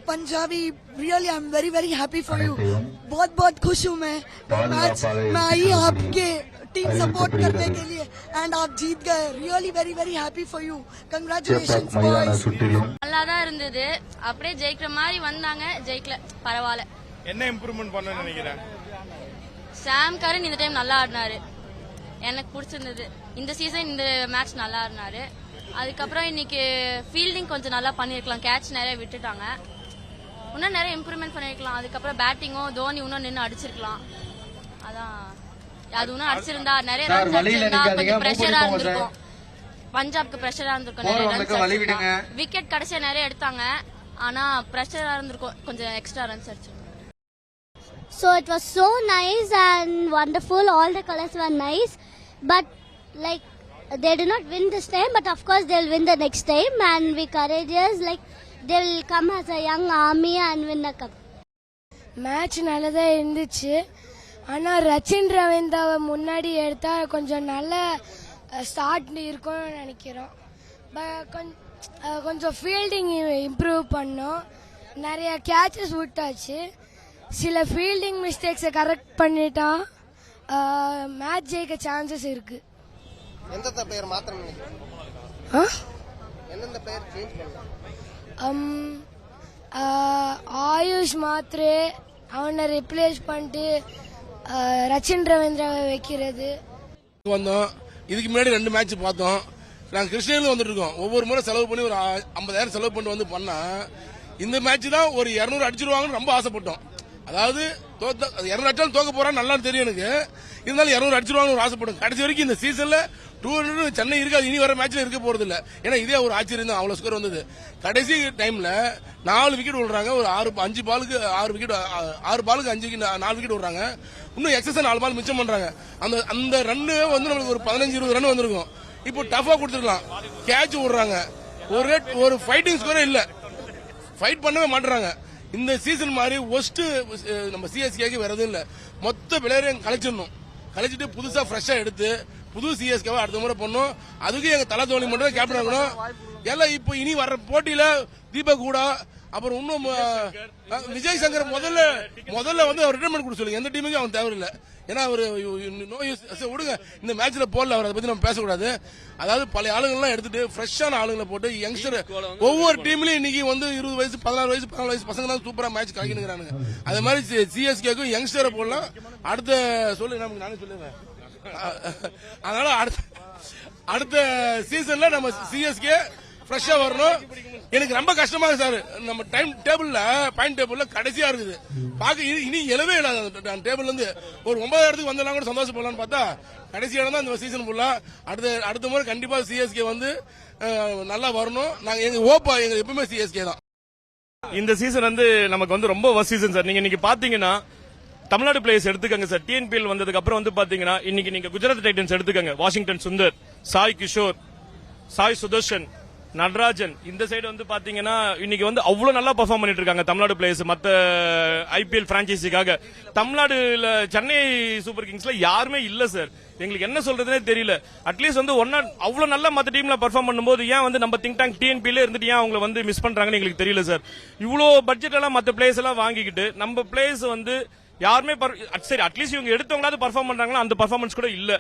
Punjabi really I am very very happy for you. बहुत बहुत खुश हूँ मैं आई आपके टीम सपोर्ट करने के लिए एंड आप जीत गए। Really very very happy for you. Congratulations boys. நல்லா தான் இருந்தது. அப்படியே ஜெயிக்கிற மாதிரி வந்தாங்க, ஜெயிக்கல, பரவாயில்ல. என்ன இம்ப்ரூவ்மெண்ட் பண்ண நினைக்கிறேன்? சாம் கரன் இந்த டைம் நல்லா ஆடினாரு, எனக்கு பிடிச்சிருந்தது. இந்த சீசன் இந்த மேட்ச் நல்லா ஆடினாரு. அதுக்கப்புறம் இன்னைக்கு ஃபீல்டிங் கொஞ்சம் நல்லா பண்ணிருக்கலாம், கேட்ச் நிறைய விட்டுட்டாங்க, இன்னும் நிறைய இம்ப்ரூவ்மெண்ட் பண்ணிருக்கலாம். அதுக்கப்புறம் பேட்டிங்கும் தோனி இன்னும் நின்று அடிச்சிருக்கலாம். அதான் அது இன்னும் அடிச்சிருந்தா நிறைய ரன்ஸ் அடிச்சிருந்தா கொஞ்சம் பிரஷரா இருந்திருக்கும், பஞ்சாப்க்கு பிரஷரா இருந்திருக்கும், நிறைய ரன்ஸ் விக்கெட் கடைசியா நிறைய எடுத்தாங்க, ஆனா பிரஷரா இருந்திருக்கும், கொஞ்சம் எக்ஸ்ட்ரா ரன்ஸ் அடிச்சிருக்கும். So it was so nice and wonderful. All the colors were nice, but like they did not win this time. But of course they'll win the next time, and we courageous. Like they'll come as a young army and win a cup. Match நல்லதா இருந்துச்சு. ஆனா ரச்சின் ரவீந்திராவை முன்னாடி எடுத்தா கொஞ்சம் நல்ல start இருக்கும்னு நினைக்கிறோம். கொஞ்சம் ஃபீல்டிங் இம்ப்ரூவ் பண்ணோம், நிறைய கேட்சஸ் விட்டாச்சு. சில ஃபீல்டிங் மிஸ்டேக்ஸை கரெக்ட் பண்ணிட்டா மேட்ச் ஜெயிக்க சான்சஸ் இருக்கு. எந்தெந்த பிளேயர் மாத்திரம் நினைக்கிறீங்க? எந்தெந்த பிளேயர் சேஞ்ச் பண்ணலாம்? ஆயுஷ் மாத்ரே அவனை ரிப்ளேஸ் பண்ணிட்டு ரச்சின் ரவீந்திராவை வைக்கிறது. வந்தோம், இதுக்கு முன்னாடி 2 மேட்ச் பார்த்தோம். நாங்கள் கிருஷ்ணகிரியில் வந்துட்டு இருக்கோம். ஒவ்வொரு முறை செலவு பண்ணி ஒரு 50,000 செலவு பண்ணி வந்து பண்ணா இந்த மேட்ச் தான் ஒரு 200 அடிச்சிருவாங்கன்னு ரொம்ப ஆசைப்பட்டோம். அதாவது 200 அடிச்சாலும் தோக்க போறான்னு நல்லா தெரியும் எனக்கு, இருந்தாலும் 200 அடிச்சிருவாங்கன்னு ஒரு ஆசைப்படும். கடைசி வரைக்கும் இந்த சீசன்ல 200 சென்னை இருக்காது, இனி வர மேட்ச்ல இருக்க போறது இல்ல. ஏன்னா இதே ஒரு ஆச்சரியம் தான், அவ்வளவு ஸ்கோர் வந்தது. கடைசி டைம்ல 4 விக்கெட் விடுறாங்க, ஒரு 5 பாலுக்கு 6 விக்கெட், 6 பாலுக்கு 5 4 விக்கெட் விடுறாங்க. இன்னும் எக்ஸஸ் 4 பால் மிச்சம் பண்றாங்க. அந்த ரன்னு வந்து நம்மளுக்கு ஒரு 15-20 ரன் வந்திருக்கும். இப்போ டஃபா கொடுத்துருக்கலாம், கேட்ச் விடுறாங்க, ஒரு ஃபைட்டிங் ஸ்கோரே இல்ல, ஃபைட் பண்ணவே மாட்டுறாங்க. இந்த சீசன் மாதிரி ஒஸ்ட் நம்ம சிஎஸ்கேக்கு வேற எதுவும் இல்ல. மொத்த பிளேயரையும் கலைச்சிட்டு புதுசா ஃப்ரெஷ்ஷா எடுத்து புது சிஎஸ்கேவை அடுத்த முறை பண்ணும். அதுக்கு எங்க தலை தோனி மட்டும் கேப்டன் ஆகணும். எல்லாம் இப்போ இனி வர்ற போட்டியில தீபக் கூடா, அப்புறம் இன்னும் விஜய் சங்கர் முதல்ல வந்து அவர் ரிட்டைர்மெண்ட் கொடுக்க சொல்லுங்க. எந்த டீமுக்கும் அவன் தேவையில்லை. ஏன்னா அவர் விடுங்க, இந்த மேட்ச்ல போடல, அவர் அதை பத்தி நம்ம பேசக்கூடாது. அதாவது பழைய ஆளுங்கள்லாம் எடுத்துட்டு ஃப்ரெஷ்ஷான ஆளுங்களை போட்டு யங்ஸ்டர் ஒவ்வொரு டீம்லயும் இன்னைக்கு வந்து 20 வயசு 14 வயசு 14 வயசு பசங்க தான் சூப்பரா மேட்ச் கலக்கினுங்கிறானுங்க. அதே மாதிரி சிஎஸ்கேக்கும் யங்ஸ்டரை போடலாம். அடுத்த சொல்லு நமக்கு நானே சொல்லுவேன். அதனால அடுத்த சீசன்ல நம்ம சிஎஸ்கே ஃப்ரெஷ்ஷா வரணும். எனக்கு ரொம்ப கஷ்டமா இருக்கு சார், நம்ம டைம் டேபிள்ல பாயிண்ட் டேபிள்ல கடைசியா இருக்குது பாக்க. இனி எழவே இல்லாத டேபிள்ல இருந்து ஒரு 9வது இடத்துக்கு வந்தெல்லாம் கூட சந்தோஷப்படலாம்னு பார்த்தா கடைசி இடம் தான் இந்த சீசன் ஃபுல்லா. அடுத்த முறை கண்டிப்பா சிஎஸ்கே வந்து நல்லா வரணும். நாங்க எங்க ஓப்பா எங்க எப்பவுமே சிஎஸ்கே தான். இந்த சீசன் வந்து நமக்கு வந்து ரொம்ப வர்ஸ்ட் சீசன் சார். நீங்க இன்னைக்கு பாத்தீங்கன்னா தமிழ்நாடு பிளேயர்ஸ் எடுத்துக்கங்க சார். டிஎன்பிஎல் வந்ததுக்கு அப்புறம் வந்து பாத்தீங்கன்னா இன்னைக்கு நீங்க குஜராத் டைட்டன்ஸ் எடுத்துக்கங்க. வாஷிங்டன் சுந்தர், சாய் கிஷோர், சாய் சுதர்ஷன், நடராஜன், இந்த சைடு வந்து பாத்தீங்கன்னா இன்னைக்கு வந்து அவ்வளவு நல்லா பெர்ஃபார்ம் பண்ணிட்டு இருக்காங்க தமிழ்நாடு பிளேயர்ஸ். மத்த ஐபிஎல் பிரான்ச்சைசிக்காக தமிழ்நாடுல சென்னை சூப்பர் கிங்ஸ்ல யாருமே இல்ல சார். எங்களுக்கு என்ன சொல்றதுனே தெரியல. அட்லீஸ்ட் வந்து அவ்வளவு நல்லா மத்த டீம்ல பெர்ஃபார்ம் பண்ணும்போது ஏன் வந்து நம்ம திங்க் டேங்க் டிஎன்பில இருந்துட்டு ஏன் அவங்களை வந்து மிஸ் பண்றாங்கன்னு எங்களுக்கு தெரியல சார். இவ்வளவு பட்ஜெட் எல்லாம் மத்த பிளேயர்ஸ் எல்லாம் வாங்கிக்கிட்டு நம்ம பிளேயர்ஸ் வந்து யாருமே சரி அட்லீஸ்ட் இவங்க எடுத்தவங்களாவது பெர்ஃபார்ம் பண்றாங்களா, அந்த பெர்ஃபார்மன்ஸ் கூட இல்ல.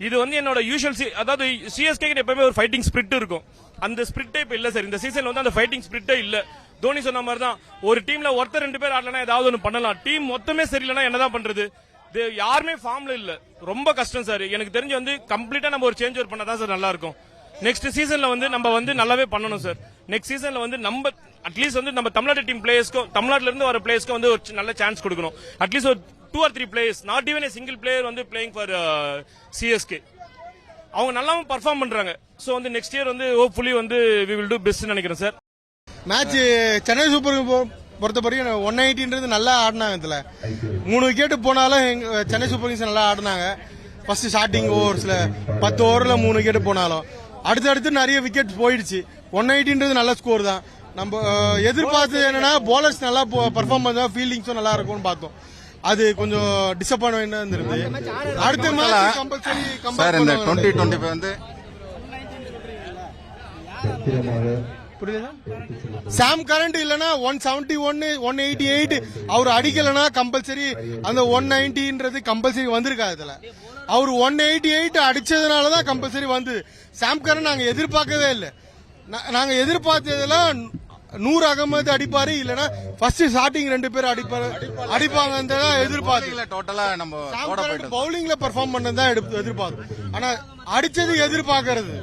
இது வந்து என்னோட யூஷுவல் அதாவது சிஎஸ்கே எப்பவுமே ஒரு ஃபைட்டிங் ஸ்பிரிட் இருக்கும், அந்த ஸ்பிரிட்டே இப்ப இல்ல சார். இந்த சீசன்ல வந்து அந்த ஃபைட்டிங் ஸ்பிரிட்டே இல்ல. தோனி சொன்ன மாதிரி தான், ஒரு டீம்ல ஒருத்தர் 2 பேர் ஆடலனா ஏதாவது ஒன்று பண்ணலாம், டீம் மொத்தமே சரியில்லைன்னா என்னதான் பண்றது? யாருமே ஃபார்ம்ல இல்ல, ரொம்ப கஷ்டம் சார். எனக்கு தெரிஞ்சு வந்து கம்ப்ளீட்டா நம்ம ஒரு சேஞ்ச் ஓவர் பண்ணாதான் சார் நல்லா இருக்கும். நெக்ஸ்ட் சீசன்ல வந்து நம்ம வந்து நல்லாவே பண்ணணும் சார். நெக்ஸ்ட் சீசன்ல வந்து நம்ம அட்லீஸ்ட் வந்து நம்ம தமிழ்நாடு டீம் பிளேயர்ஸ்க்கும் தமிழ்நாட்டுல இருந்து வர பிளேயர்ஸ்க்கும் வந்து ஒரு நல்ல சான்ஸ் கொடுக்கணும். அட்லீஸ்ட் ஒரு 2 or 3 players, not even a single player வந்து பிளேயிங் ஃபார் சிஎஸ்கே. அவங்க நல்லாவும் பர்ஃபார்ம் பண்றாங்க. சோ வந்து நெக்ஸ்ட் இயர் வந்து ஹோப்ஃபுல்லி வந்து we will do best நினைக்கிறேன் சார். மேட்ச் சென்னை சூப்பர் பொறுத்த வரைக்கும் 180ன்றது நல்லா ஆடினாங்க. இதுல 3 விக்கெட் போனாலும் சென்னை சூப்பர் கிங்ஸ் நல்லா ஆடினாங்க. ஃபர்ஸ்ட் ஸ்டார்டிங் ஓவர்ஸ்ல 10 ஓவர்ல 3 விக்கெட் போனாலும் அடுத்தடுத்து நிறைய விக்கெட் போயிடுச்சு. 180ன்றது நல்ல ஸ்கோர் தான். நம்ம எதிர்பார்த்தது என்னன்னா போலர்ஸ் நல்லா பர்ஃபார்ம் பண்ணா ஃபீல்டிங்ஸும் நல்லா இருக்கும்னு பார்த்தோம். அது கொஞ்சம் டிசப்பாயின்மெண்டா இருந்திருக்கு. அடுத்த மேட்ச் கம்பல்சரி சார் இந்த 2025 வந்து புரியுதா? சாம் கரண்ட் இல்லனா 171 188 அவர் அடிக்கலனா கம்பல்சரி அந்த 190ன்றது கம்பல்சரி வந்திருக்காது இதுல. அவர் 188 அடிச்சதுனால தான் கம்பல்சரி வந்து. சாம் கரண்ட் நாங்க எதிர்பார்க்கவே இல்லை. நாங்க எதிர்பார்த்ததெல்லாம் நூர் அகமது அடிப்பாரு இல்லனா ஃபர்ஸ்ட் ஸ்டார்டிங் 2 பேர் அடிப்பாங்க எதிர்பார்த்து. டோட்டலா நம்ம பவுலிங்ல பெர்ஃபார்ம் பண்ணதான் எதிர்பார்த்தோம். ஆனா அடிச்சது எதிர்பார்க்கறது